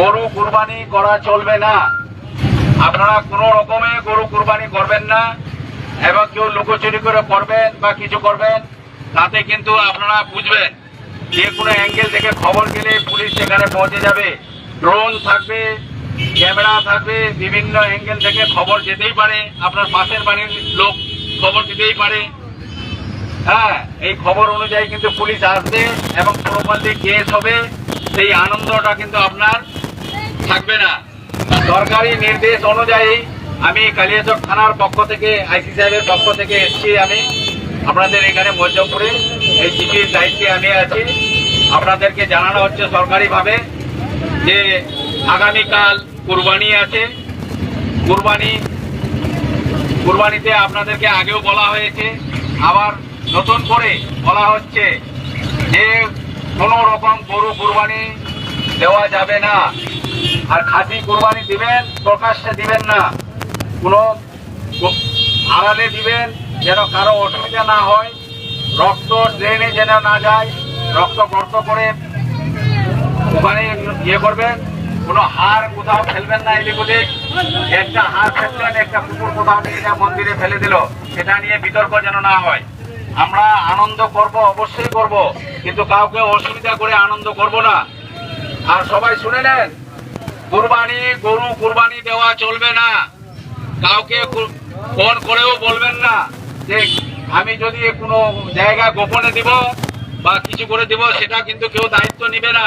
গরু কুরবানি করা চলবে না। আপনারা কোনো রকমে গরু কুরবানি করবেন না, এবং কেউ লুকোচুরি করে করবেন বা কিছু করবেন, তাতে কিন্তু আপনারা বুঝবেন যে কোনো অ্যাঙ্গেল থেকে খবর গেলে পুলিশ সেখানে পৌঁছে যাবে। ড্রোন থাকবে, ক্যামেরা থাকবে, বিভিন্ন অ্যাঙ্গেল থেকে খবর যেতেই পারে, আপনার পাশের বাড়ির লোক খবর দিতেই পারে। হ্যাঁ, এই খবর অনুযায়ী কিন্তু পুলিশ আসবে এবং প্রপারলি কেস হবে। সেই আনন্দটা কিন্তু আপনার থাকবে না। সরকারি নির্দেশ অনুযায়ী আমি কালিয়াচক থানার পক্ষ থেকে, আইসি সাহেবের পক্ষ থেকে এসেছি। আমি আপনাদের এখানে মধ্যপুরে এই জিপির দায়িত্বে আমি আছি। আপনাদেরকে জানানো হচ্ছে সরকারিভাবে যে আগামীকাল কুরবানি আছে। কুরবানিতে আপনাদেরকে আগেও বলা হয়েছে, আবার নতুন করে বলা হচ্ছে যে কোনো রকম গরু কুরবানি দেওয়া যাবে না। আর খাসি কুরবানি দিবেন, প্রকাশ্যে দিবেন না, কোনো আড়ালে দিবেন, যেন কারো অসুবিধা না হয়। রক্ত ড্রেনে যেন না যায়, রক্ত গর্ত করে ওখানে ইয়ে করবেন। কোনো হাড় কোথাও ফেলবেন না এদিক ওদিক। একটা হাড় ফেললেন, একটা কুকুর কোথাও নিয়ে যা মন্দিরে ফেলে দিল, সেটা নিয়ে বিতর্ক যেন না হয়। আমরা আনন্দ করব, অবশ্যই করব, কিন্তু কাউকে অসুবিধা করে আনন্দ করব না। আর সবাই শুনে নেন, গরু কুরবানি দেওয়া চলবে না। কাউকে ফোন করেও বলবেন না যে আমি যদি কোনো জায়গা গোপনে দিব বা কিছু করে দিব, সেটা কিন্তু কেউ দায়িত্ব নিবে না।